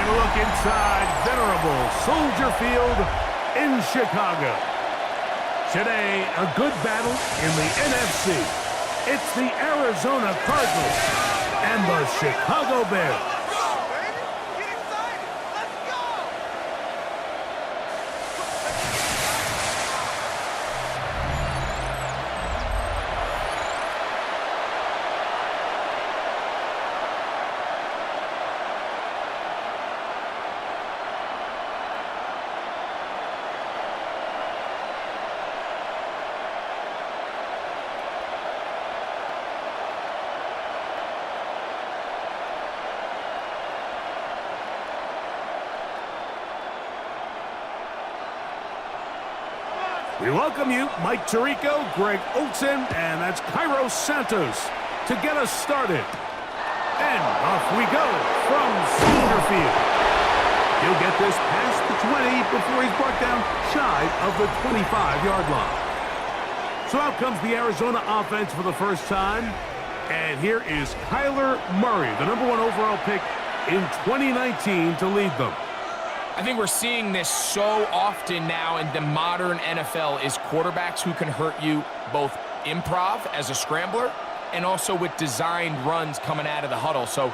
a look inside venerable Soldier Field in Chicago. Today, a good battle in the NFC. It's the Arizona Cardinals and the Chicago Bears. We welcome you, Mike Tirico, Greg Olsen, and that's Cairo Santos to get us started. And off we go from Soldier Field. He'll get this past the 20 before he's brought down shy of the 25-yard line. So out comes the Arizona offense for the first time. And here is Kyler Murray, the #1 overall pick in 2019 to lead them. I think we're seeing this so often now in the modern NFL is quarterbacks who can hurt you both improv as a scrambler and also with designed runs coming out of the huddle. So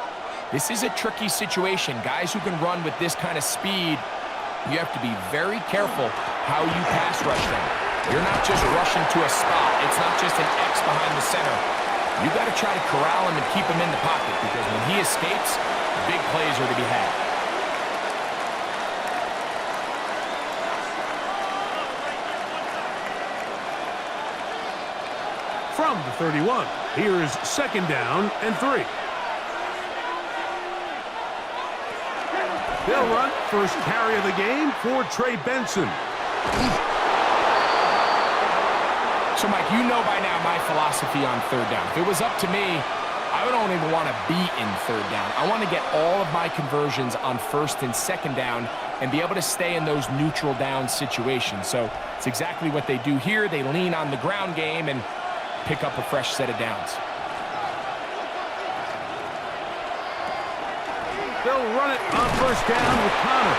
this is a tricky situation. Guys who can run with this kind of speed, you have to be very careful how you pass rush them. You're not just rushing to a spot. It's not just an X behind the center. You got to try to corral him and keep him in the pocket because when he escapes, big plays are to be had. From the 31, here's 2nd down and 3. They'll run first carry of the game for Trey Benson. So, Mike, you know by now my philosophy on 3rd down. If it was up to me, I don't even want to be in 3rd down. I want to get all of my conversions on 1st and 2nd down and be able to stay in those neutral down situations. So it's exactly what they do here. They lean on the ground game and pick up a fresh set of downs. They'll run it on 1st down with Connor,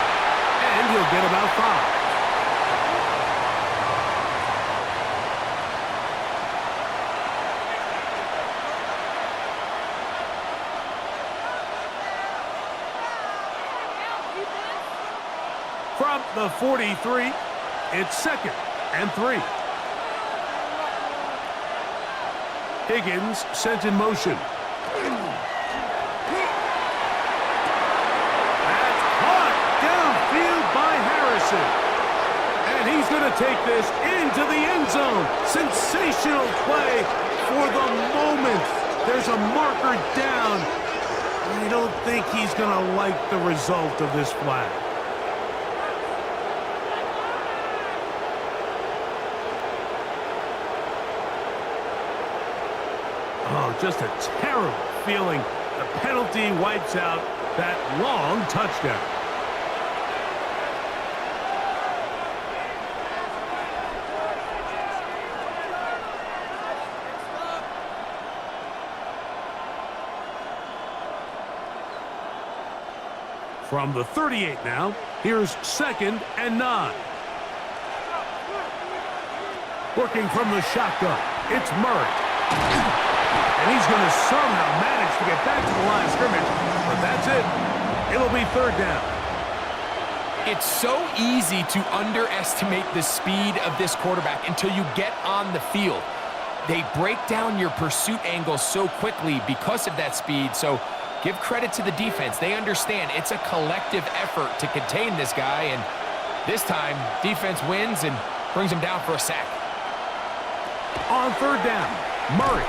and he'll get about 5. From the 43, it's 2nd and 3. Higgins sent in motion. That's caught downfield by Harrison. And he's going to take this into the end zone. Sensational play for the moment. There's a marker down. I don't think he's going to like the result of this flag. Oh, just a terrible feeling. The penalty wipes out that long touchdown. From the 38 now, here's 2nd and 9. Working from the shotgun, it's Murray. And he's going to somehow manage to get back to the line of scrimmage. But that's it. It'll be 3rd down. It's so easy to underestimate the speed of this quarterback until you get on the field. They break down your pursuit angle so quickly because of that speed. So give credit to the defense. They understand it's a collective effort to contain this guy. And this time, defense wins and brings him down for a sack. On 3rd down, Murray.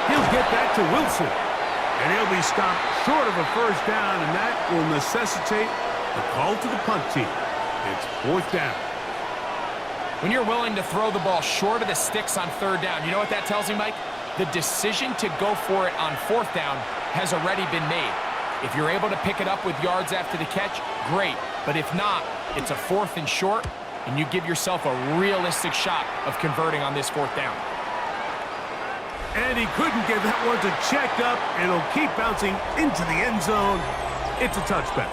He'll get that to Wilson. And he'll be stopped short of a 1st down, and that will necessitate a call to the punt team. It's 4th down. When you're willing to throw the ball short of the sticks on 3rd down, you know what that tells me, Mike? The decision to go for it on 4th down has already been made. If you're able to pick it up with yards after the catch, great. But if not, it's a 4th and short, and you give yourself a realistic shot of converting on this 4th down. And he couldn't get that one to check up, and it'll keep bouncing into the end zone. It's a touchback.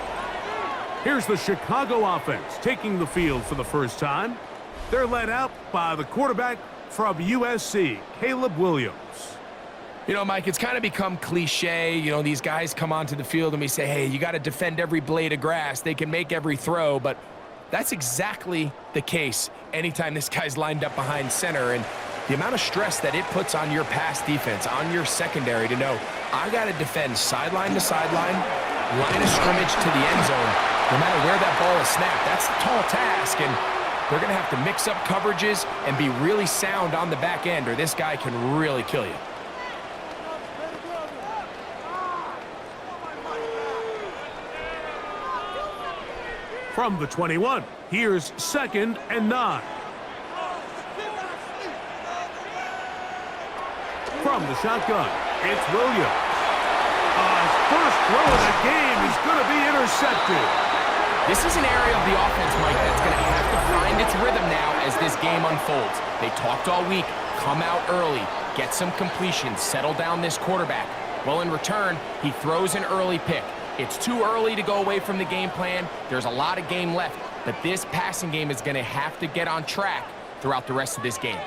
Here's the Chicago offense taking the field for the first time. They're led out by the quarterback from USC, Caleb Williams. You know, Mike, it's kind of become cliche. You know, these guys come onto the field and we say, hey, you got to defend every blade of grass. They can make every throw, but that's exactly the case anytime this guy's lined up behind center. And the amount of stress that it puts on your pass defense, on your secondary to know, I got to defend sideline to sideline, line of scrimmage to the end zone, no matter where that ball is snapped. That's a tall task, and they're going to have to mix up coverages and be really sound on the back end, or this guy can really kill you. From the 21, here's 2nd and 9. From the shotgun, it's Williams. First throw of the game is going to be intercepted. This is an area of the offense, Mike, that's going to have to find its rhythm now as this game unfolds. They talked all week, come out early, get some completions, settle down this quarterback. Well, in return, he throws an early pick. It's too early to go away from the game plan. There's a lot of game left, but this passing game is going to have to get on track throughout the rest of this game.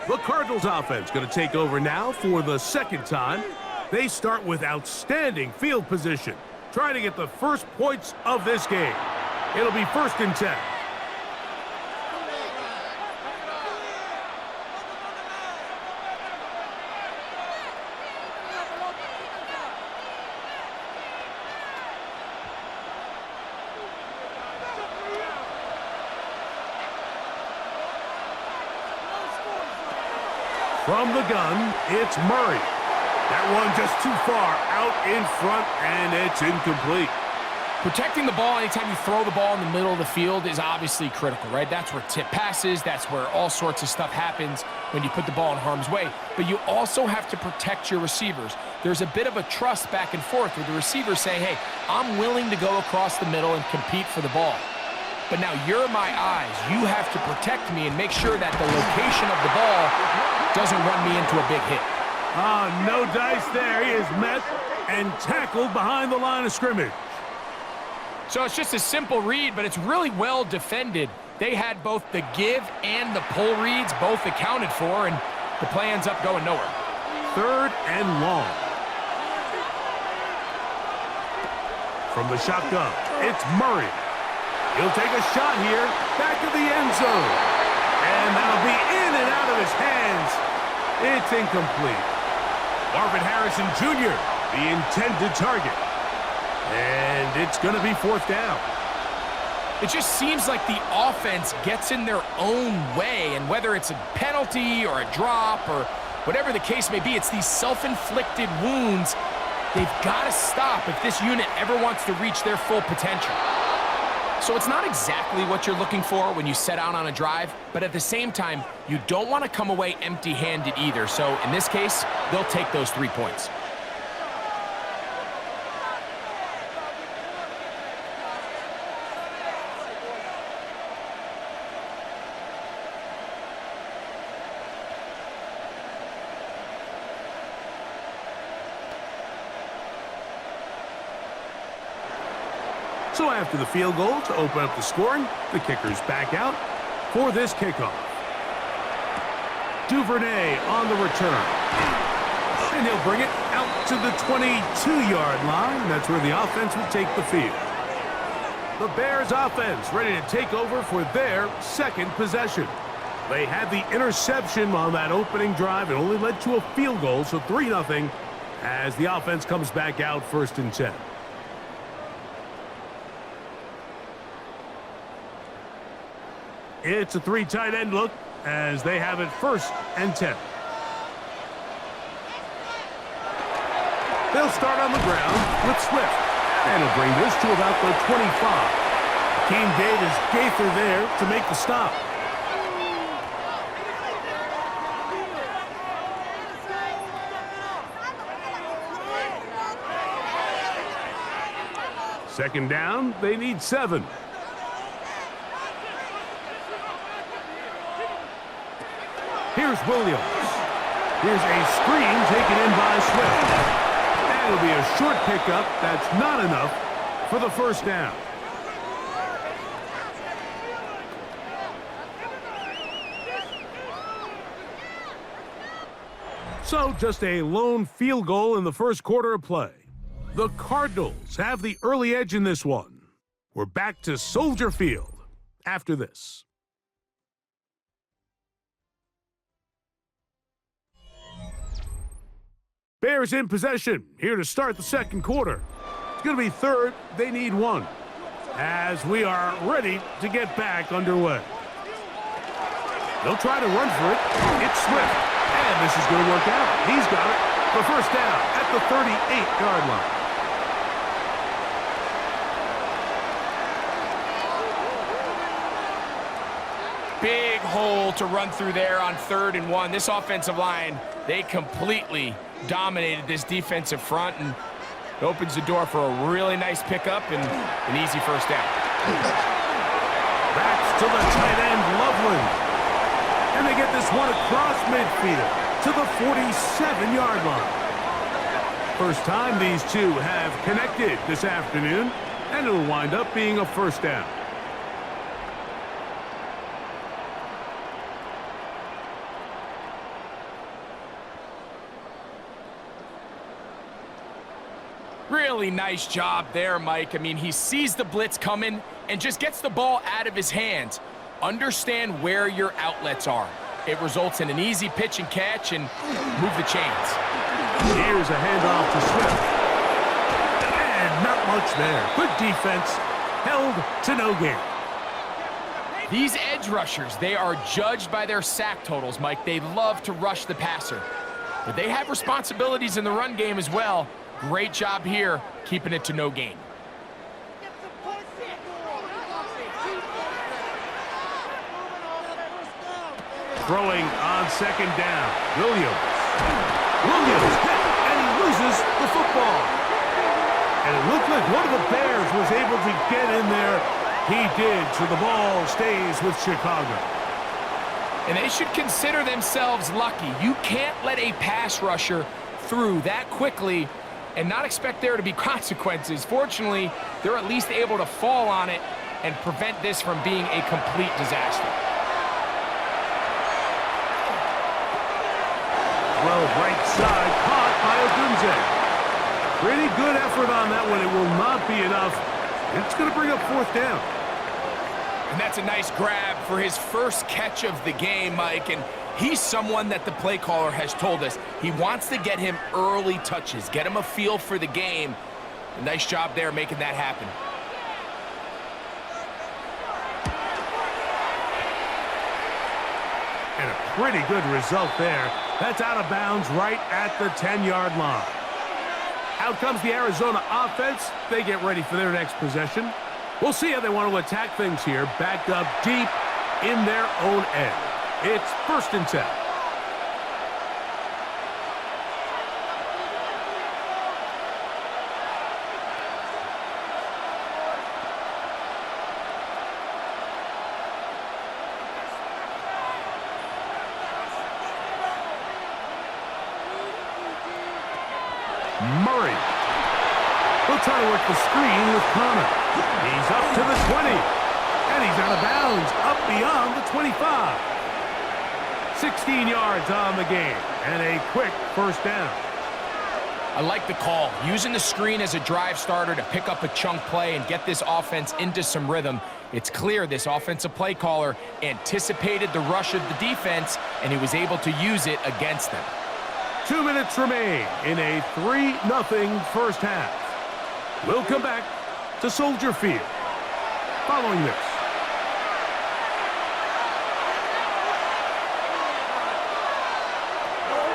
The Cardinals offense going to take over now for the second time. They start with outstanding field position, trying to get the first points of this game. It'll be 1st and 10. From the gun, it's Murray. That one just too far out in front, and it's incomplete. Protecting the ball anytime you throw the ball in the middle of the field is obviously critical, right? That's where tip passes, that's where all sorts of stuff happens when you put the ball in harm's way. But you also have to protect your receivers. There's a bit of a trust back and forth with the receivers saying, hey, I'm willing to go across the middle and compete for the ball. But now you're my eyes. You have to protect me and make sure that the location of the ball doesn't run me into a big hit. No dice there. He is met and tackled behind the line of scrimmage. So it's just a simple read, but it's really well defended. They had both the give and the pull reads both accounted for, and the play ends up going nowhere. 3rd and long. From the shotgun, it's Murray. He'll take a shot here, back of the end zone. And that'll be in and out of his hands. It's incomplete. Marvin Harrison Jr., the intended target. And it's going to be 4th down. It just seems like the offense gets in their own way, and whether it's a penalty or a drop or whatever the case may be, it's these self-inflicted wounds. They've got to stop if this unit ever wants to reach their full potential. So it's not exactly what you're looking for when you set out on a drive, but at the same time, you don't want to come away empty-handed either. So in this case, they'll take those 3 points. So after the field goal to open up the scoring, the kicker's back out for this kickoff. Duvernay on the return. And he'll bring it out to the 22-yard line. That's where the offense will take the field. The Bears offense ready to take over for their second possession. They had the interception on that opening drive. It only led to a field goal, so 3-0 as the offense comes back out 1st and 10. It's a 3 tight end look as they have it 1st and 10. They'll start on the ground with Swift. And he'll bring this to about the 25. Team Davis Gaither there to make the stop. Second down, they need 7. Here's Williams. Here's a screen taken in by Swift. And it'll be a short pickup. That's not enough for the 1st down. So just a lone field goal in the first quarter of play. The Cardinals have the early edge in this one. We're back to Soldier Field after this. Bears in possession, here to start the second quarter. It's going to be third. They need one. As we are ready to get back underway. They'll try to run for it. It's Swift. And this is going to work out. He's got it. The first down at the 38-yard line. Big hole to run through there on 3rd and 1. This offensive line, they completely dominated this defensive front, and it opens the door for a really nice pickup and an easy first down. Backs to the tight end, Loveland. And they get this one across midfield to the 47-yard line. First time these two have connected this afternoon, and it'll wind up being a first down. Really nice job there, Mike. I mean, he sees the blitz coming and just gets the ball out of his hands. Understand where your outlets are. It results in an easy pitch and catch and move the chains. Here's a handoff to Swift. And not much there. Good defense. Held to no gain. These edge rushers, they are judged by their sack totals, Mike. They love to rush the passer. But they have responsibilities in the run game as well. Great job here, keeping it to no gain. Throwing on second down. Williams hit, and he loses the football. And it looked like one of the Bears was able to get in there. He did, so the ball stays with Chicago. And they should consider themselves lucky. You can't let a pass rusher through that quickly and not expect there to be consequences. Fortunately, they're at least able to fall on it and prevent this from being a complete disaster. Throw right side, caught by Odunze. Pretty good effort on that one. It will not be enough. It's going to bring up fourth down. And that's a nice grab for his first catch of the game, Mike. And he's someone that the play caller has told us he wants to get him early touches, get him a feel for the game. A nice job there making that happen. And a pretty good result there. That's out of bounds right at the 10-yard line. Out comes the Arizona offense. They get ready for their next possession. We'll see how they want to attack things here. Backed up deep in their own end. It's 1st and 10. Murray. He'll try to work the screen with Connor. He's up to the 20. And he's out of bounds, up beyond the 25. 16 yards on the game, and a quick first down. I like the call. Using the screen as a drive starter to pick up a chunk play and get this offense into some rhythm. It's clear this offensive play caller anticipated the rush of the defense, and he was able to use it against them. 2 minutes remain in a 3-0 first half. We'll come back to Soldier Field following this.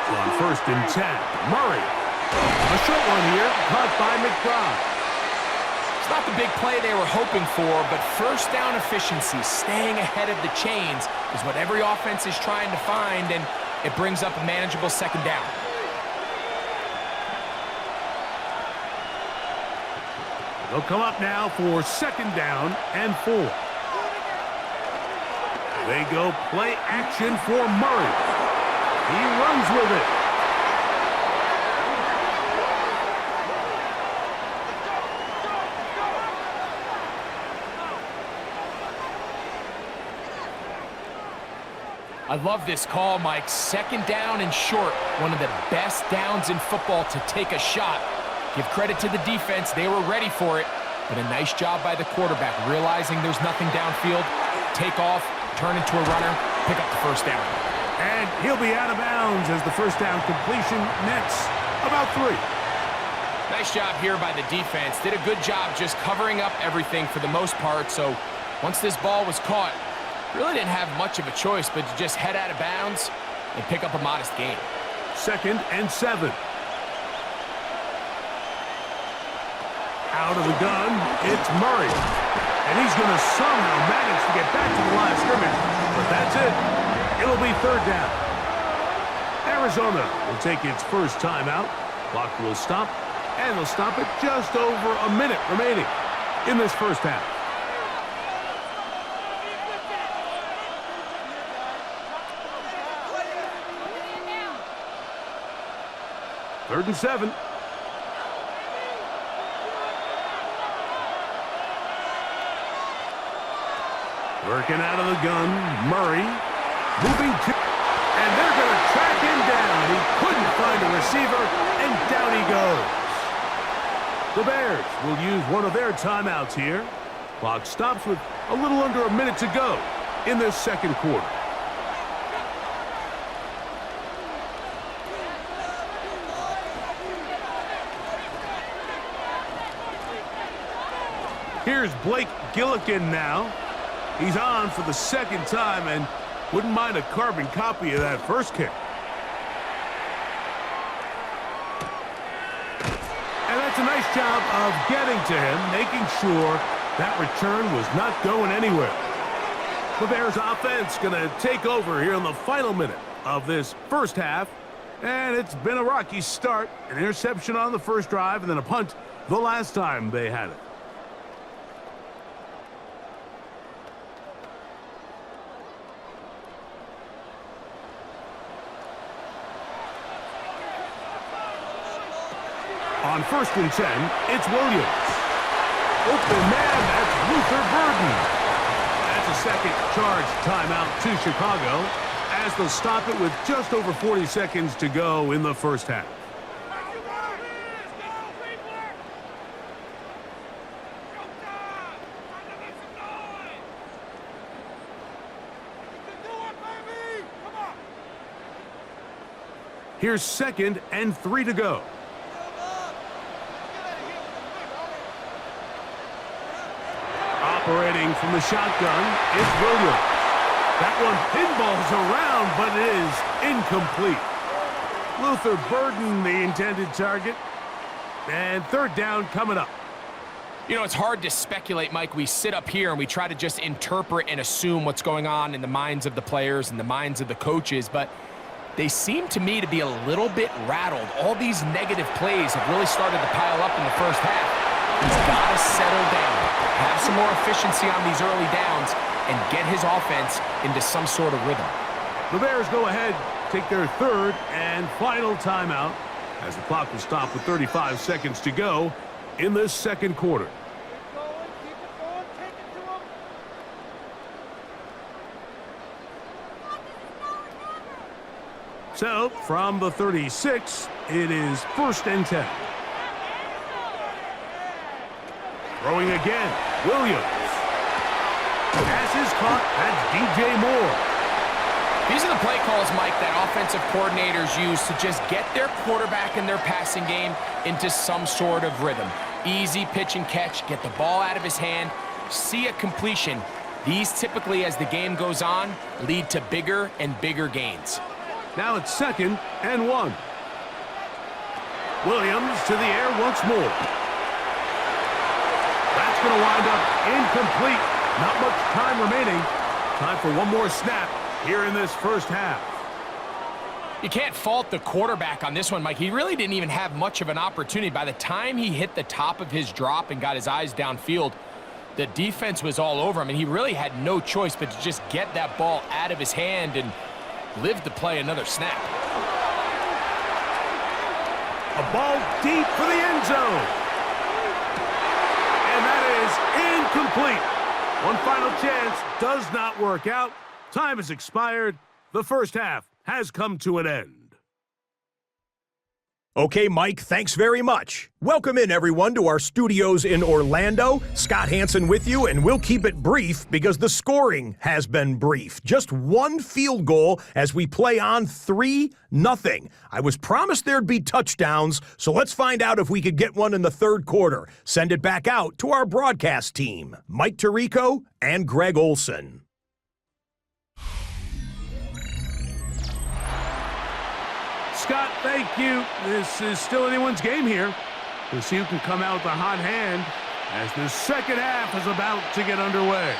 On 1st and 10, Murray. A short one here, caught by McBride. It's not the big play they were hoping for, but first down efficiency, staying ahead of the chains, is what every offense is trying to find, and it brings up a manageable second down. They'll come up now for 2nd down and 4. They go play action for Murray. He runs with it. I love this call, Mike. Second down and short. One of the best downs in football to take a shot. Give credit to the defense. They were ready for it. But a nice job by the quarterback, realizing there's nothing downfield. Take off, turn into a runner, pick up the first down. And he'll be out of bounds as the first down completion nets about 3. Nice job here by the defense. Did a good job just covering up everything for the most part. So once this ball was caught, really didn't have much of a choice but to just head out of bounds and pick up a modest gain. 2nd and 7. Out of the gun, it's Murray. And he's going to somehow manage to get back to the line of scrimmage. But that's it. It'll be 3rd down. Arizona will take its first timeout. Clock will stop. And they'll stop it just over a minute remaining in this first half. Third and 7. Working out of the gun, Murray. Moving to... And they're going to track him down. He couldn't find a receiver, and down he goes. The Bears will use one of their timeouts here. Clock stops with a little under a minute to go in this second quarter. Here's Blake Gillikin now. He's on for the second time and wouldn't mind a carbon copy of that first kick. And that's a nice job of getting to him, making sure that return was not going anywhere. The Bears offense going to take over here in the final minute of this first half. And it's been a rocky start. An interception on the first drive and then a punt the last time they had it. On 1st and 10, it's Williams. Open man, that's Luther Burden. That's a second charge timeout to Chicago as they'll stop it with just over 40 seconds to go in the first half. Here's 2nd and 3 to go. Operating from the shotgun, it's Williams. That one pinballs around, but it is incomplete. Luther Burden, the intended target. And 3rd down coming up. You know, it's hard to speculate, Mike. We sit up here and we try to just interpret and assume what's going on in the minds of the players and the minds of the coaches, but they seem to me to be a little bit rattled. All these negative plays have really started to pile up in the first half. He's got to settle down, have some more efficiency on these early downs, and get his offense into some sort of rhythm. The Bears go ahead, take their 3rd and final timeout as the clock will stop with 35 seconds to go in this second quarter. So, from the 36, it is 1st and 10. Throwing again, Williams. Pass is caught. That's DJ Moore. These are the play calls, Mike, that offensive coordinators use to just get their quarterback and their passing game into some sort of rhythm. Easy pitch and catch, get the ball out of his hand, see a completion. These typically, as the game goes on, lead to bigger and bigger gains. Now it's 2nd and 1. Williams to the air once more. That's going to wind up incomplete. Not much time remaining. Time for one more snap here in this first half. You can't fault the quarterback on this one, Mike. He really didn't even have much of an opportunity. By the time he hit the top of his drop and got his eyes downfield, the defense was all over him, and he really had no choice but to just get that ball out of his hand and live to play another snap. A ball deep for the end zone. And that is incomplete. One final chance does not work out. Time has expired, The first half has come to an end. Okay, Mike, thanks very much. Welcome in, everyone, to our studios in Orlando. Scott Hansen with you, and we'll keep it brief because the scoring has been brief. Just one field goal as we play on 3-0. I was promised there'd be touchdowns, so let's find out if we could get one in the third quarter. Send it back out to our broadcast team, Mike Tirico and Greg Olson. Scott, thank you. This is still anyone's game here. We'll see who can come out with a hot hand as the second half is about to get underway.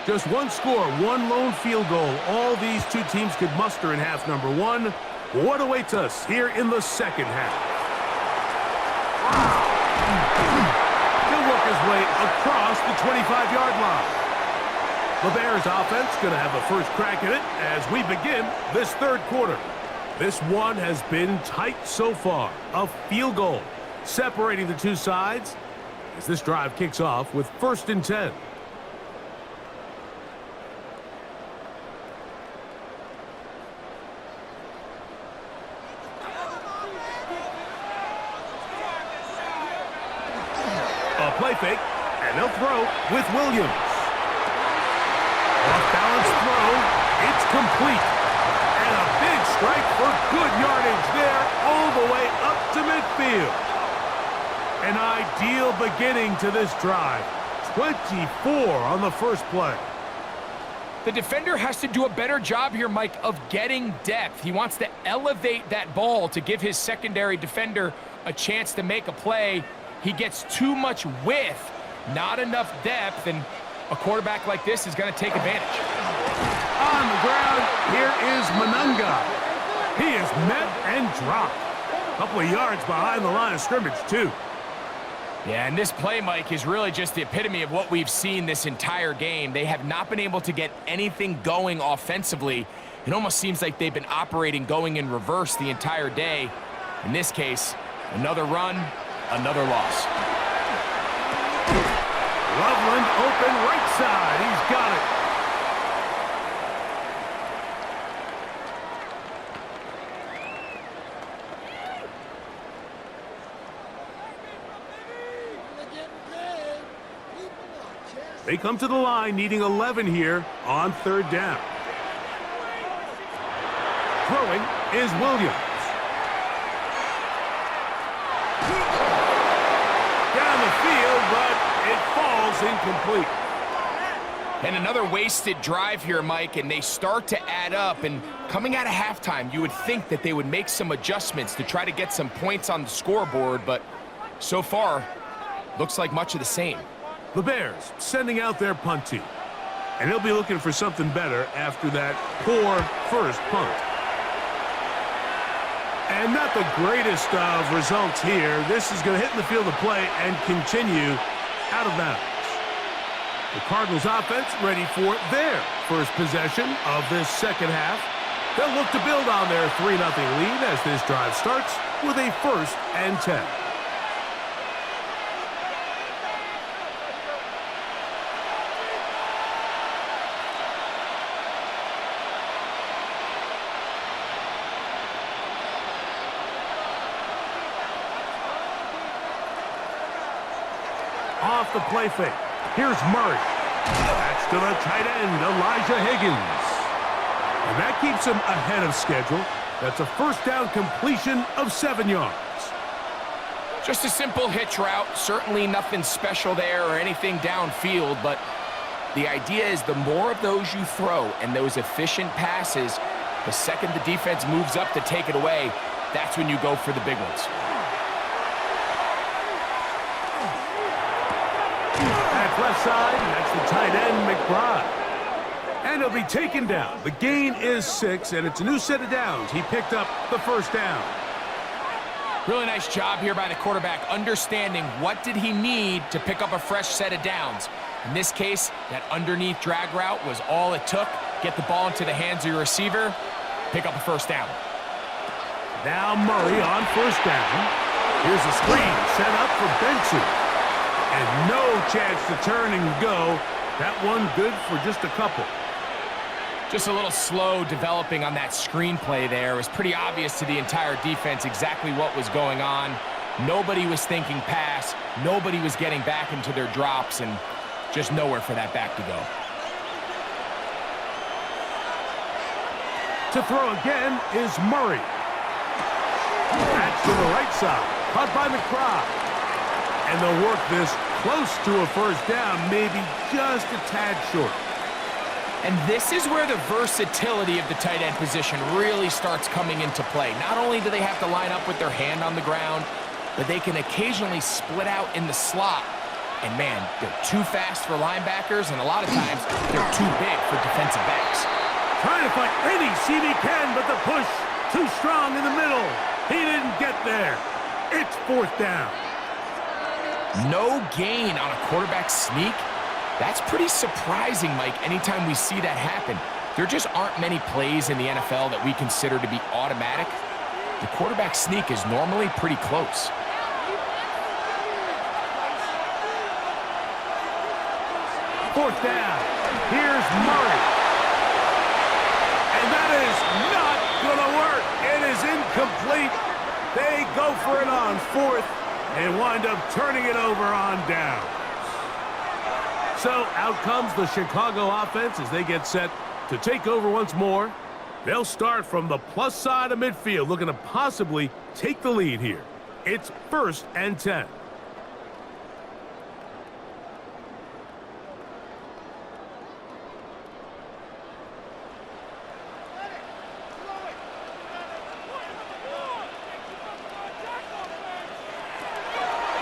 Just one score, one lone field goal. All these two teams could muster in half number one. What awaits us here in the second half? He'll work his way across the 25-yard line. The Bears offense going to have a first crack at it as we begin this third quarter. This one has been tight so far. A field goal separating the two sides as this drive kicks off with 1st and 10. Play fake, and they'll throw with Williams. Off-balance throw, it's complete. And a big strike for good yardage there all the way up to midfield. An ideal beginning to this drive. 24 on the first play. The defender has to do a better job here, Mike, of getting depth. He wants to elevate that ball to give his secondary defender a chance to make a play. He gets too much width, not enough depth, and a quarterback like this is going to take advantage. On the ground, here is Manunga. He is met and dropped. A couple of yards behind the line of scrimmage, too. Yeah, and this play, Mike, is really just the epitome of what we've seen this entire game. They have not been able to get anything going offensively. It almost seems like they've been operating going in reverse the entire day. In this case, another run, another loss. Loveland open right side. He's got it. They come to the line needing 11 here on 3rd down. Throwing is Williams. Down the field, but it falls incomplete. And another wasted drive here, Mike, and they start to add up. And coming out of halftime, you would think that they would make some adjustments to try to get some points on the scoreboard, but so far, looks like much of the same. The Bears sending out their punt team. And he'll be looking for something better after that poor first punt. And not the greatest of results here. This is going to hit in the field of play and continue out of bounds. The Cardinals offense ready for their first possession of this second half. They'll look to build on their 3-0 lead as this drive starts with a 1st and 10. Off the play fake. Here's Murray. That's to the tight end, Elijah Higgins. And that keeps him ahead of schedule. That's a 1st down completion of 7 yards. Just a simple hitch route. Certainly nothing special there or anything downfield, but the idea is the more of those you throw and those efficient passes, the second the defense moves up to take it away, that's when you go for the big ones. Left side, that's the tight end, McBride. And he'll be taken down. The gain is 6, and it's a new set of downs. He picked up the 1st down. Really nice job here by the quarterback, understanding what did he need to pick up a fresh set of downs. In this case, that underneath drag route was all it took. Get the ball into the hands of your receiver, pick up a 1st down. Now Murray on first down. Here's a screen set up for Benson. And no chance to turn and go. That one good for just a couple. Just a little slow developing on that screenplay there. It was pretty obvious to the entire defense exactly what was going on. Nobody was thinking pass. Nobody was getting back into their drops, and just nowhere for that back to go. To throw again is Murray. That's to the right side. Caught by McBride. And they'll work this close to a first down, maybe just a tad short. And this is where the versatility of the tight end position really starts coming into play. Not only do they have to line up with their hand on the ground, but they can occasionally split out in the slot. And man, they're too fast for linebackers, and a lot of times they're too big for defensive backs. Trying to find any seam he can, but the push too strong in the middle. He didn't get there. It's fourth down. No gain on a quarterback sneak. That's pretty surprising, Mike, anytime we see that happen. There just aren't many plays in the NFL that we consider to be automatic. The quarterback sneak is normally pretty close. Fourth down. Here's Murray. And that is not going to work. It is incomplete. They go for it on fourth and wind up turning it over on down. So out comes the Chicago offense as they get set to take over once more. They'll start from the plus side of midfield, looking to possibly take the lead here. It's 1st and 10.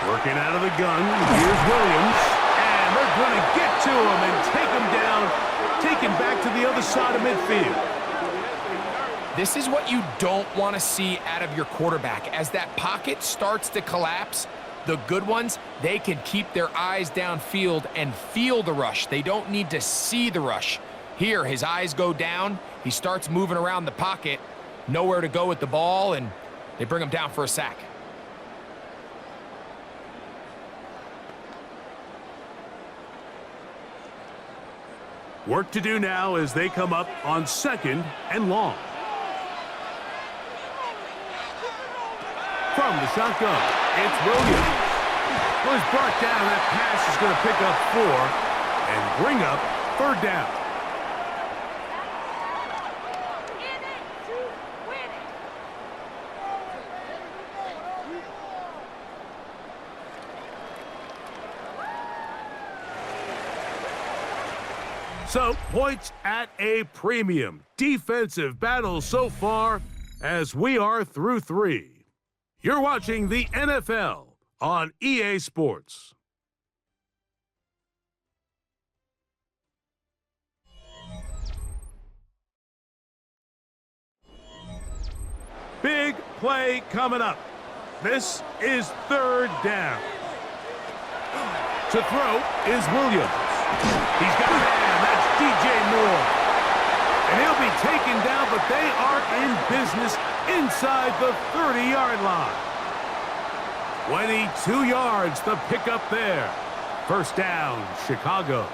Working out of the gun, here's Williams. And they're going to get to him and take him down, take him back to the other side of midfield. This is what you don't want to see out of your quarterback. As that pocket starts to collapse, the good ones, they can keep their eyes downfield and feel the rush. They don't need to see the rush. Here, his eyes go down. He starts moving around the pocket, nowhere to go with the ball, and they bring him down for a sack. Work to do now as they come up on 2nd and long. From the shotgun, it's Williams. Well, he's brought down. That pass is going to pick up 4 and bring up 3rd down. So, points at a premium. Defensive battle so far as we are through 3. You're watching the NFL on EA Sports. Big play coming up. This is 3rd down. To throw is Williams. He's got a man. That's DJ Moore. And he'll be taken down, but they are in business inside the 30-yard line. 22 yards, the pickup there. 1st down, Chicago.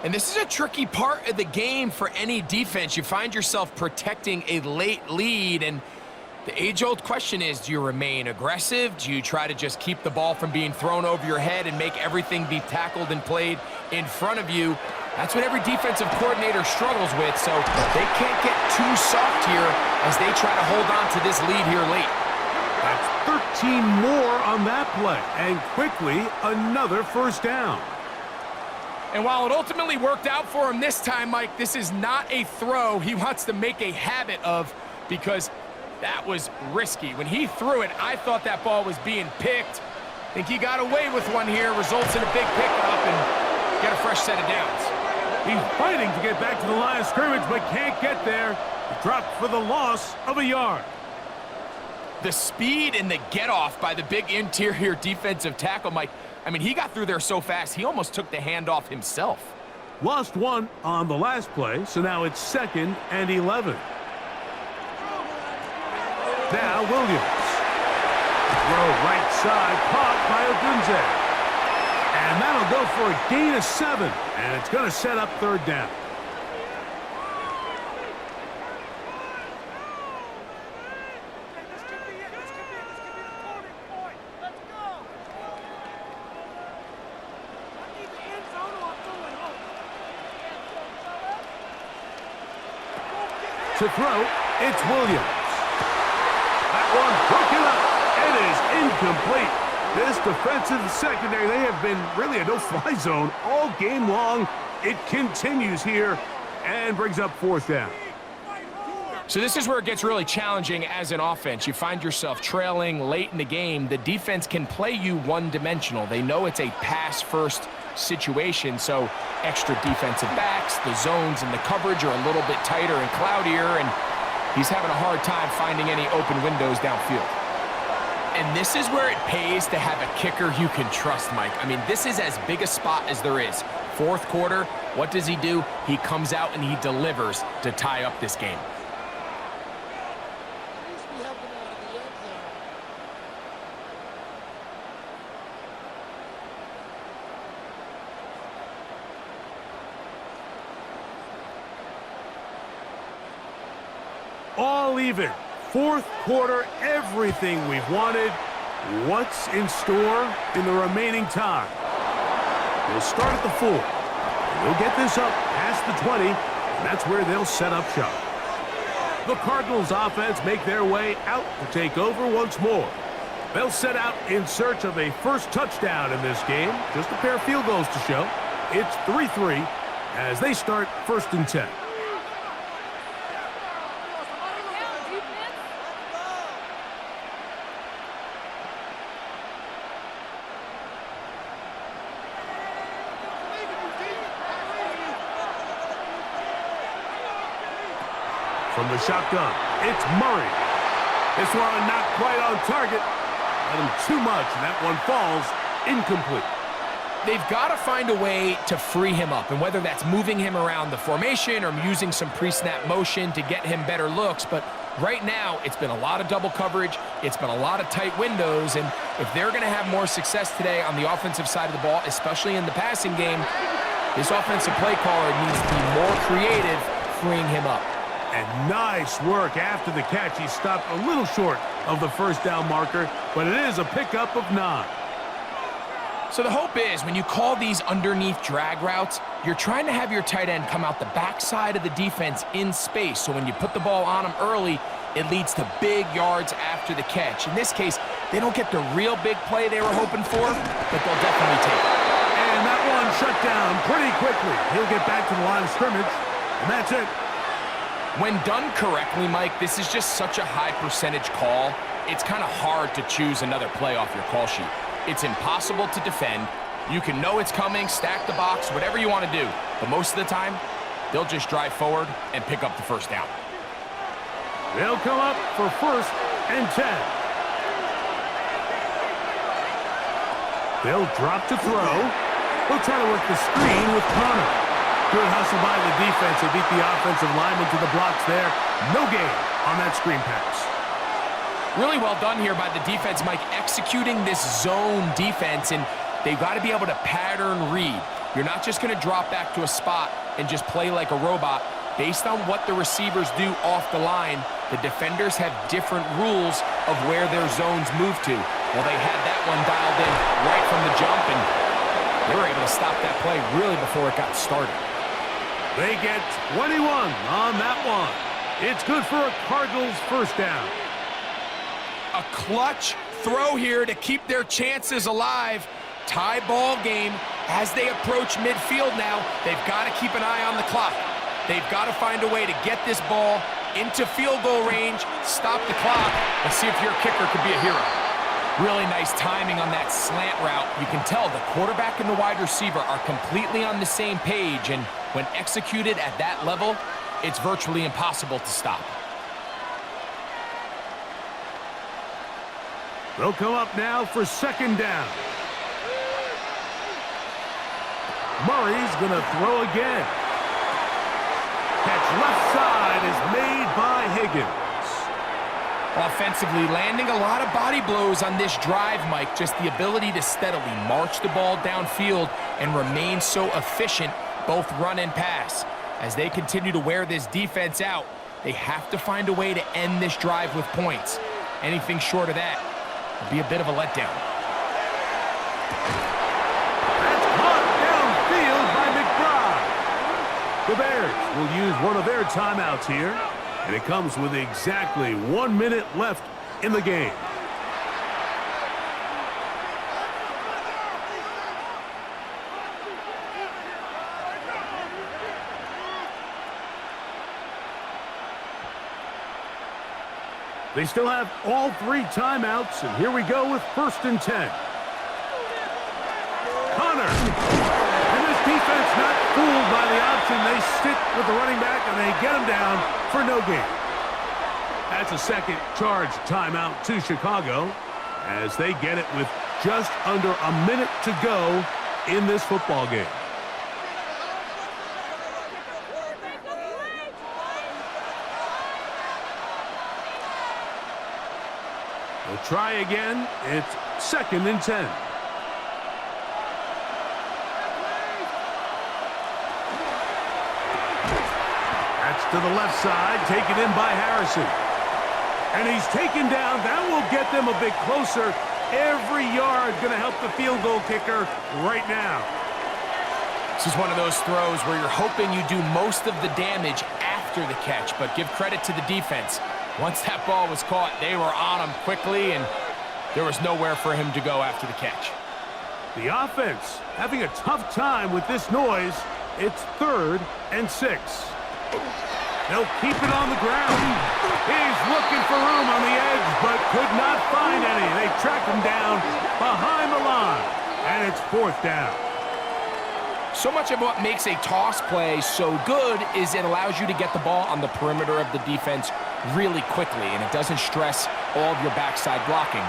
And this is a tricky part of the game for any defense. You find yourself protecting a late lead, and the age-old question is, do you remain aggressive? Do you try to just keep the ball from being thrown over your head and make everything be tackled and played in front of you? That's what every defensive coordinator struggles with, so they can't get too soft here as they try to hold on to this lead here late. That's 13 more on that play, and quickly another 1st down. And while it ultimately worked out for him this time, Mike, this is not a throw he wants to make a habit of, because that was risky. When he threw it, I thought that ball was being picked. I think he got away with one here, results in a big pickup, and get a fresh set of downs. He's fighting to get back to the line of scrimmage, but can't get there. He dropped for the loss of a yard. The speed and the get-off by the big interior defensive tackle, Mike, I mean, he got through there so fast, he almost took the handoff himself. Lost 1 on the last play, so now it's 2nd and 11. now Williams. Throw right side, caught by Odunze. And that'll go for a gain of 7. And it's going to set up third down. To throw, it's Williams. That one broken up. It is incomplete. This defensive secondary, they have been really a no-fly zone all game long. It continues here and brings up fourth down. So this is where it gets really challenging as an offense. You find yourself trailing late in the game. The defense can play you one-dimensional. They know it's a pass-first situation, so extra defensive backs, the zones and the coverage are a little bit tighter and cloudier, and he's having a hard time finding any open windows downfield. And this is where it pays to have a kicker you can trust, Mike. I mean, this is as big a spot as there is. Fourth quarter, what does he do? He comes out and he delivers to tie up this game. All even. Fourth quarter, everything we've wanted. What's in store in the remaining time? They'll start at the 4. They'll get this up past the 20, and that's where they'll set up shop. The Cardinals offense make their way out to take over once more. They'll set out in search of a first touchdown in this game. Just a pair of field goals to show. It's 3-3 as they start 1st and 10. From the shotgun, it's Murray. This one not quite on target. Let him too much, and that one falls incomplete. They've got to find a way to free him up, and whether that's moving him around the formation or using some pre-snap motion to get him better looks, but right now it's been a lot of double coverage, it's been a lot of tight windows, and if they're going to have more success today on the offensive side of the ball, especially in the passing game, this offensive play caller needs to be more creative freeing him up. And nice work after the catch. He stopped a little short of the first down marker, but it is a pickup of 9. So the hope is when you call these underneath drag routes, you're trying to have your tight end come out the backside of the defense in space. So when you put the ball on him early, it leads to big yards after the catch. In this case, they don't get the real big play they were hoping for, but they'll definitely take it. And that one shut down pretty quickly. He'll get back to the line of scrimmage, and that's it. When done correctly, Mike, this is just such a high percentage call. It's kind of hard to choose another play off your call sheet. It's impossible to defend. You can know it's coming, stack the box, whatever you want to do. But most of the time, they'll just drive forward and pick up the first down. They'll come up for 1st and 10. They'll drop to throw. They'll try to work the screen with Connor. Good hustle by the defense. They beat the offensive lineman to the blocks there. No gain on that screen pass. Really well done here by the defense, Mike, executing this zone defense, and they've got to be able to pattern read. You're not just going to drop back to a spot and just play like a robot. Based on what the receivers do off the line, the defenders have different rules of where their zones move to. Well, they had that one dialed in right from the jump, and they were able to stop that play really before it got started. They get 21 on that one. It's good for a Cardinals first down. A clutch throw here to keep their chances alive. Tie ball game as they approach midfield now. They've got to keep an eye on the clock. They've got to find a way to get this ball into field goal range, stop the clock, and see if your kicker could be a hero. Really nice timing on that slant route. You can tell the quarterback and the wide receiver are completely on the same page, and when executed at that level, it's virtually impossible to stop. They'll come up now for 2nd down. Murray's going to throw again. Catch left side is made by Higgins. Offensively, landing a lot of body blows on this drive, Mike. Just the ability to steadily march the ball downfield and remain so efficient, both run and pass. As they continue to wear this defense out, they have to find a way to end this drive with points. Anything short of that would be a bit of a letdown. That's caught downfield by McBride. The Bears will use one of their timeouts here, and it comes with exactly 1 minute left in the game. They still have all 3 timeouts, and here we go with 1st and 10. Connor. And this defense not fooled by the option. They stick with the running back, and they get him down for no gain. That's a second charge timeout to Chicago as they get it with just under a minute to go in this football game. We'll try again. It's 2nd and 10. That's to the left side, taken in by Harrison. And he's taken down. That will get them a bit closer. Every yard going to help the field goal kicker right now. This is one of those throws where you're hoping you do most of the damage after the catch, but give credit to the defense. Once that ball was caught, they were on him quickly, and there was nowhere for him to go after the catch. The offense having a tough time with this noise. It's 3rd and 6. They'll keep it on the ground. He's looking for room on the edge, but could not find any. They track him down behind the line, and it's 4th down. So much of what makes a toss play so good is it allows you to get the ball on the perimeter of the defense really quickly, and it doesn't stress all of your backside blocking.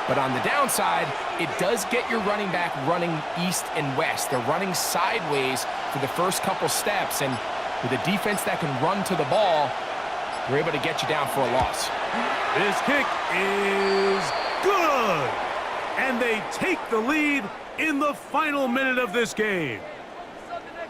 But on the downside, it does get your running back running east and west. They're running sideways for the first couple steps, and with a defense that can run to the ball, they're able to get you down for a loss. This kick is good, and they take the lead in the final minute of this game.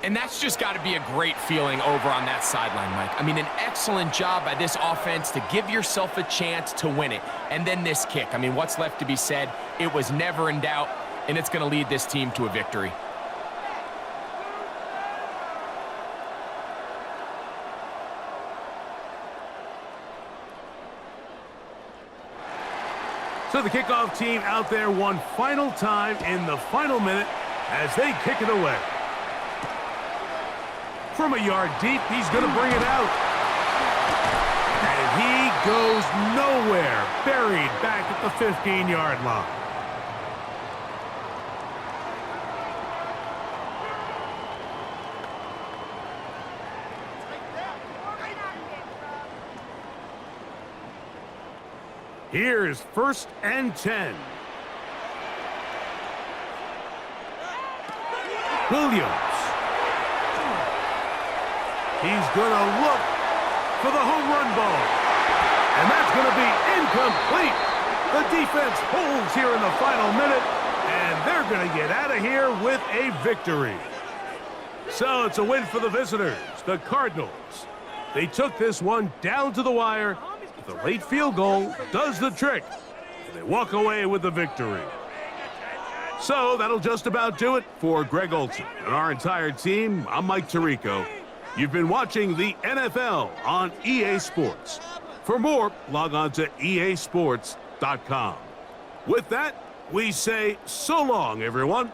And that's just got to be a great feeling over on that sideline, Mike. I mean, an excellent job by this offense to give yourself a chance to win it. And then this kick. I mean, what's left to be said? It was never in doubt, and it's going to lead this team to a victory. So the kickoff team out there one final time in the final minute as they kick it away. From a yard deep, he's going to bring it out. And he goes nowhere, buried back at the 15-yard line. Here's 1st and 10. Williams. He's going to look for the home run ball. And that's going to be incomplete. The defense holds here in the final minute, and they're going to get out of here with a victory. So it's a win for the visitors, the Cardinals. They took this one down to the wire. The late field goal does the trick, and they walk away with the victory. So that'll just about do it for Greg Olsen and our entire team. I'm Mike Tirico. You've been watching the NFL on EA Sports. For more, log on to easports.com. With that, we say so long, everyone.